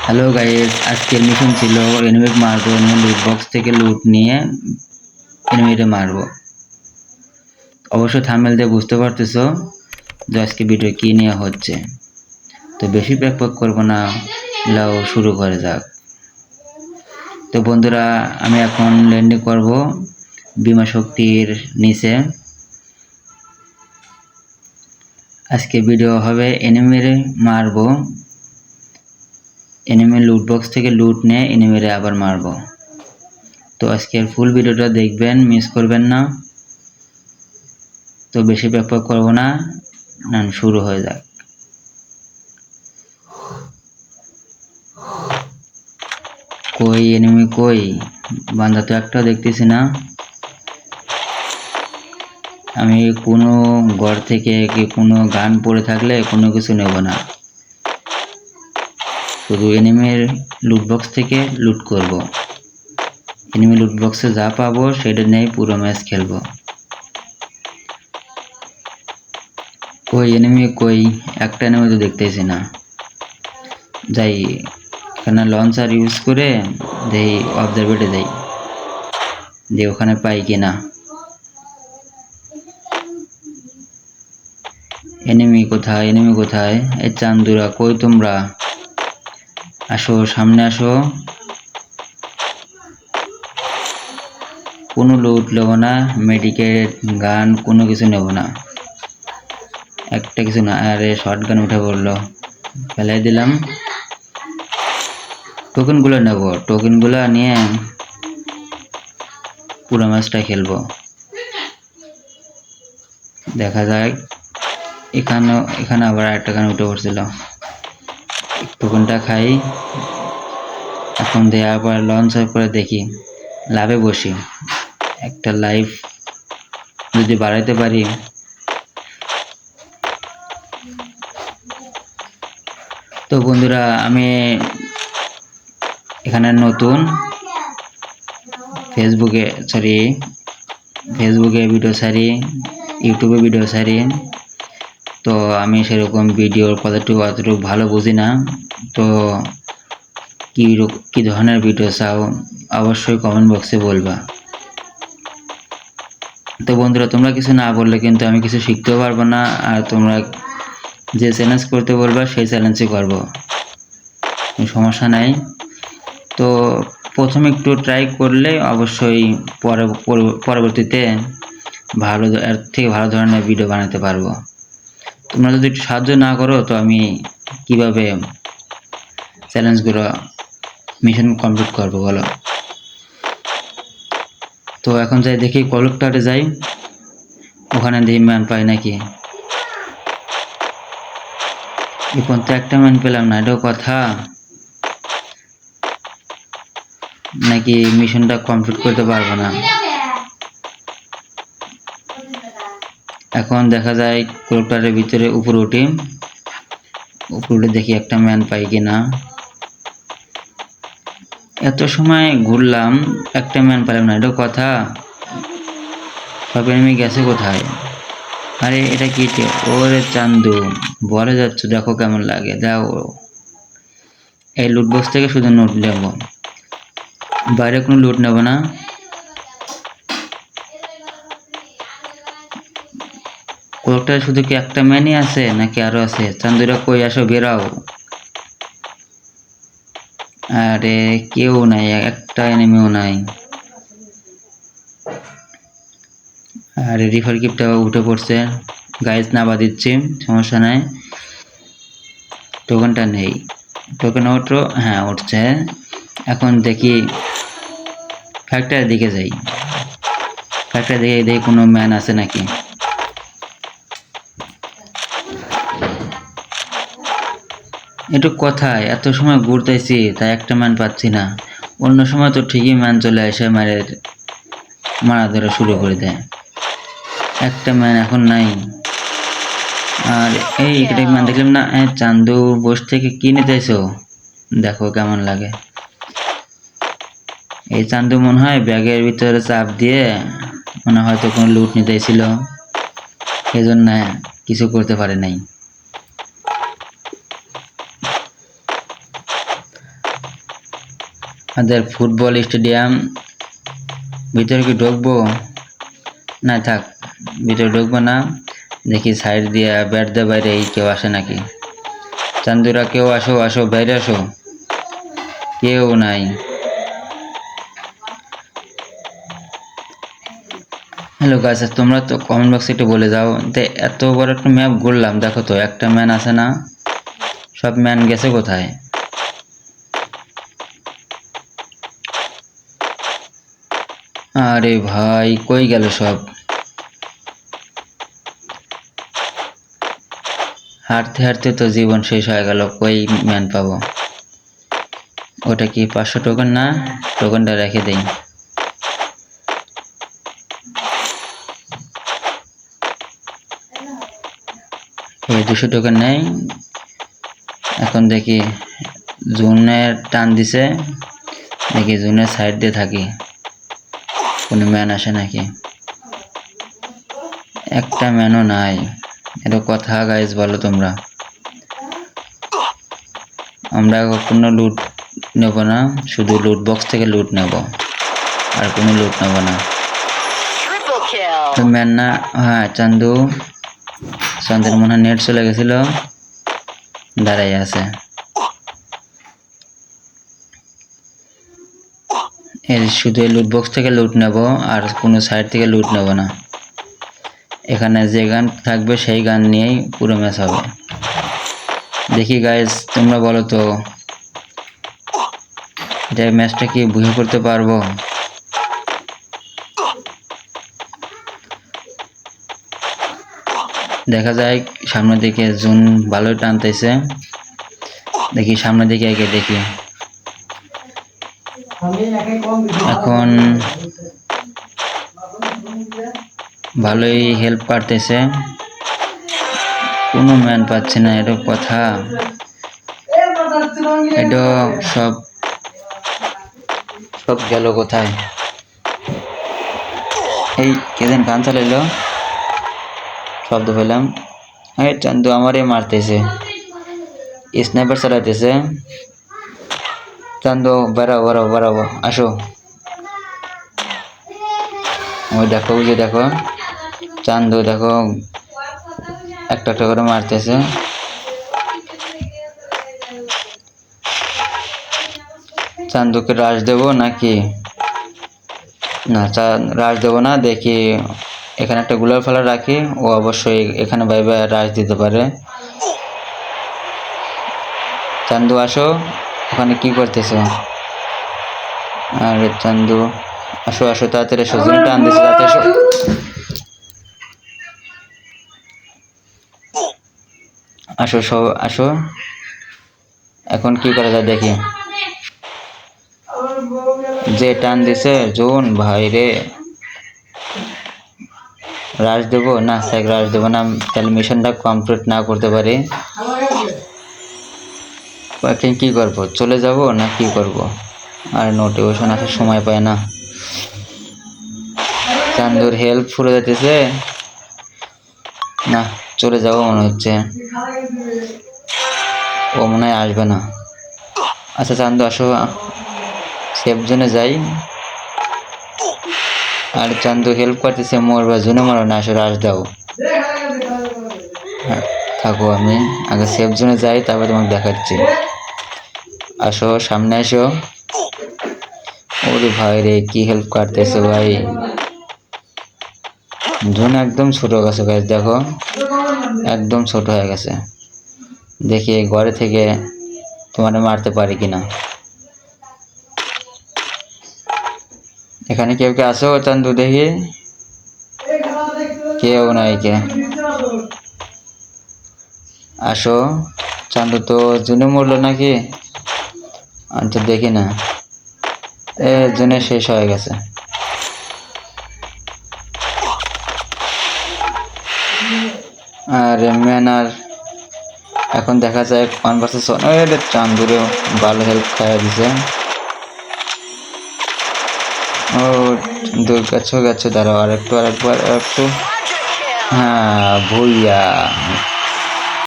Hello guys, আজকের mission ছিল enemy মারবো, লুট বক্স থেকে লুট নিয়ে এনিমিতে মারবো। অবশ্য থাম্বনেল দিয়ে বুঝতে পারতেছো যে আজকে ভিডিও কি নিয়ে হচ্ছে। তো বেশি ব্যাকপ্যাক করবো না, লাও শুরু করে যাক। তো বন্ধুরা, আমি এখন ল্যান্ডিং করব বিমা শক্তির নিচে। আজকে ভিডিও হবে এনিমিরে মারবো, এনিমি লুট বক্স থেকে লুট নিয়ে এনিমিরে আবার মারবো। তো আজকের ফুল ভিডিওটা দেখবেন, মিস করবেন না। তো বেশি ব্যাকপ্যাক করবো না, শুরু হয়ে যাক। কই এনিমি কই? বান্দা তো একটা দেখতেছি না। আমি কোনো ঘর থেকে কি কোনো গান পড়ে থাকলে কোনো কিছু নেব না, শুধু এনিমির লুট বক্স থেকে লুট করব। এনিমি লুট বক্সে যা পাবো সেটা নিয়ে পুরো ম্যাচ খেলবো। কই এনিমি কই? একটা এনিমি তো দেখতেছি না। যাই এখানে লঞ্চার ইউজ করে দেই, অবজারভেটে দেই যে ওখানে পাই কিনা। এনিমি কোথায়? এনিমি কোথায়? এই চান্দুরা কই তোমরা? আসো, সামনে আসো। কোনো লুট নেবো না, মেডিকেট গান কোনো কিছু নেব না, একটা কিছু না। আরে শর্ট গান উঠে পড়লো, ফেলাই দিলাম। টোকেনগুলো নেব, টোকেনগুলো নিয়ে পুরো ম্যাচটা খেলবো। দেখা যায়। এখানে আবার একটা গান উঠে পড়ছিল, টোকেনটা খাই। এখন দেওয়ার পর লঞ্চ করে দেখি লাভে বসি, একটা লাইফ যদি বাড়াইতে পারি। তো বন্ধুরা, আমি এখানে নতুন, ফেসবুকে ভিডিও ছাড়ি, ইউটিউবে ভিডিও ছাড়ি। তো আমি সেরকম ভিডিওর অতটুকু ভালো বুঝি না। তো কি ধরনের ভিডিও চাও অবশ্যই কমেন্ট বক্সে বলবা। তো বন্ধুরা, তোমরা কিছু না বললে কিন্তু আমি কিছু শিখতেও পারবো না, আর তোমরা যে চ্যালেঞ্জ করতে বলবা সেই চ্যালেঞ্জই করবো, সমস্যা নাই। তো প্রথমে একটু ট্রাই করলে অবশ্যই পরবর্তীতে এর থেকে ভালো ধরনের ভিডিও বানাতে পারবো। তোমরা যদি একটু সাহায্য না করো তো আমি কিভাবে চ্যালেঞ্জগুলো মিশন কমপ্লিট করবো বলো? তো এখন যাই দেখি কলেক্টরে যাই, ওখানে দেখি ম্যান পাই নাকি। এখন তো একটা ম্যান পেলাম না, এটাও কথা নাকি মিশনটা কমপ্লিট করতে পারবো না। এখন দেখা যায় কলেক্টরের ভিতরে উপরে উঠে দেখি একটা ম্যান পাই কিনা। এত সময় ঘুরলাম, একটা ম্যান পেলাম না, এটাও কথা। সব এনিমি গেছে কোথায়? আরে এটা কি? ওরে চান্দু, বলে যাচ্ছ, দেখো কেমন লাগে। দাও, এই লুট বক্স থেকে শুধু নোট নেব, বাইরে কোনো লুট নেব না। কোটা শুধু কি একটা ম্যানই আছে নাকি আরো আছে? চান্দুরা কই, আসো, বেরাও। আরে কেউ নাই, একটা এনিমিও নাই। আর রিফার কিপটা উঠে পড়ছে, গাইজ নাবা দিচ্ছি, সমস্যা নাই। টোকেনটা নেই, টোকেন ওঠো, হ্যাঁ উঠছে। এখন দেখি ফ্যাক্টরির দিকে যাই, ফ্যাক্টরি দিকে দেখি কোনো ম্যান আছে নাকি। একটু কোথায়? এত সময় ঘুরতেছি তাই একটা ম্যান পাচ্ছি না। অন্য সময় তো ঠিকই ম্যান চলে আসে, মারা ধরা শুরু করে দেয়। একটা ম্যান এখন নাই। আর এই একটা ম্যান দেখলাম না। চান্দু বস থেকে কি নিতেছো? দেখো কেমন লাগে। এই চান্দু মনে হয় ব্যাগের ভিতরে চাপ দিয়ে মনে হয়তো কোনো লুট নিতেছিল, সেজন্য কিছু করতে পারে নাই। আমাদের ফুটবল স্টেডিয়াম। ভিতরে কি ঢুকবো? না থাক, ভিতরে ঢুকবো না। দেখি সাইড দিয়ে ব্যাট দিয়ে বাইরে কেউ আসে নাকি। চান্দুরা কেউ আসো, আসো বাইরে আসো। কেউ নাই। হ্যালো গাইস, তোমরা তো কমেন্ট বক্সে একটু বলে যাও যে এত বড় একটা ম্যাপ ঘুরলাম, দেখো তো একটা ম্যান আছে না? সব ম্যান গেছে কোথায়? আরে ভাই কই গেল সব? হাঁটতে হাঁটতে তো জীবন শেষ হয়ে গেল, কই ম্যান পাবো? ওটা কি 500 টোকেন না? টোকেনটা রেখে দেই। এই 200 টোকেন নেই। এখন দেখি জুনের টান দিছে, দেখি জুনের সাইড দিয়ে থাকি কোনো ম্যান আসে নাকি। একটা ম্যানও নাই। এটা কথা গাইজ, বলো তোমরা। আমরা কোনো লুট নেব না, শুধু লুট বক্স থেকে লুট নেব, আর কোনো লুট নেব না। ম্যান না? হ্যাঁ চান্দু। চান্দের মনে হয় নেট চলে গেছিল, দাঁড়াই আছে। এই শুধু এই লুট বক্স থেকে লুট নেব, আর কোনো সাইড থেকে লুট নেব না। এখানে যে গান থাকবে সেই গান নিয়েই পুরো ম্যাচ হবে। দেখি গাইজ, তোমরা বলো তো যে ম্যাচটা কি বুঝে করতে পারবো? দেখা যায় সামনের দিকে জুন ভালোই টানতেছে। দেখি সামনের দিকে আগে দেখি। এখন ভালোই হেল্প পারতেছে, কোনো ম্যান পাচ্ছে না, এটা কথা। এটা সব সব গেল কোথায়? এই কেদিন গান চালাইলো, শব্দ পেলাম। এই চান্দু আমারে মারতেছে, স্নাইপার চালাইতেছে। চান্দু বেড়াও বেড়াও বেড়াবো, আসো। ওই দেখো, ওই যে দেখো চান্দু, দেখো একটা একটা করে মারতেছে। চান্দুকে রাশ দেবো নাকি? না, রাশ দেবো না। দেখি এখানে একটা গুলার ফেলা রাখি, ও অবশ্যই এখানে বাইবে রাশ দিতে পারে। চান্দু আসো, ওখানে কি করতেছো? আরে চান্দু আসো, আসো তাড়াতাড়ি এসো, জুন টান দিছে, তাড়াতাড়ি এসো। আসো সব আসো। এখন কি করা যায় দেখি। যে টান দিছে জুন ভাই রে, রাশ দেবো না? রাশ দেবো না, তাহলে মিশনটা কমপ্লিট না করতে পারি। এখন কি করবো, চলে যাব না কি করব? আর নোটিফিকেশন আসার সময় পায় না। চান্দুর হেল্প ফুরে যেতেছে না, চলে যাবো মনে হচ্ছে, ও মনে হয় আসবে না। আচ্ছা চান্দু আসো, সেফ জোনে যাই। আর চান্দু হেল্প করতেছে, মরবা জোনে মরো না, আসো রাশ দাও। হ্যাঁ থাকো, আমি আগে সেফ জোনে যাই, তারপর তোমাকে দেখাচ্ছি। আসো সামনে আসো। ওরে ভাই রে, কি হেল্প করতেছে ভাই। জোন একদম ছোট হয়ে গেছে গাইস, দেখো একদম ছোট হয়ে গেছে। দেখি ঘরে থেকে তোমার মারতে পারি কিনা। এখানে কেউ কে আসো চান্দু, দেখি কেউ নাই কে। আসো চান্দু, তো জুনে মরলো নাকি? আমি তো দেখি না। জুনে শেষ হয়ে গেছে। আর ম্যানার এখন দেখা যায় 1 ভার্সেস 1। চান্দুরে ভালো হেল্প খাইয়ে দিছে। ও দূর গেছো, দাঁড়াও, আরেকটু। হ্যাঁ ভুইয়া।